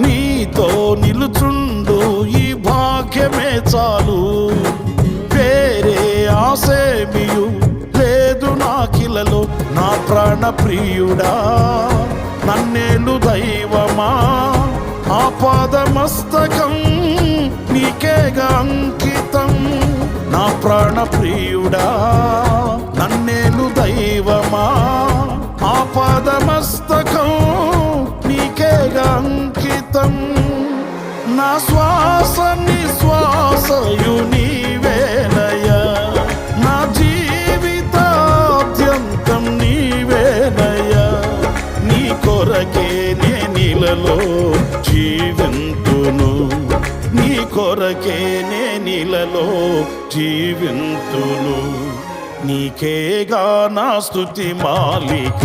నీతో నిలుచుండు ఈ భాగ్యమే చాలు. వేరే ఆసేమియు లేదు నాకిలలో. నా ప్రాణ ప్రియుడా నన్నేలు దైవమా, ఆపాదమస్తకం నీకేగా అంకితం. నా ప్రాణ ప్రియుడా నన్నేలు దైవమా, ఆపాదమస్తకం నీకేగా అంకితం. నా శ్వాస నిశ్వాసయు నీవేనయ్యా, నా జీవితాద్యంతం నీవేనయ్యా. నీ కొరకే నే నీలలో జీవింతును, నీ కొరకే నే నీలలో జీవింతును. నీకేగా నా స్తుతి మాలిక.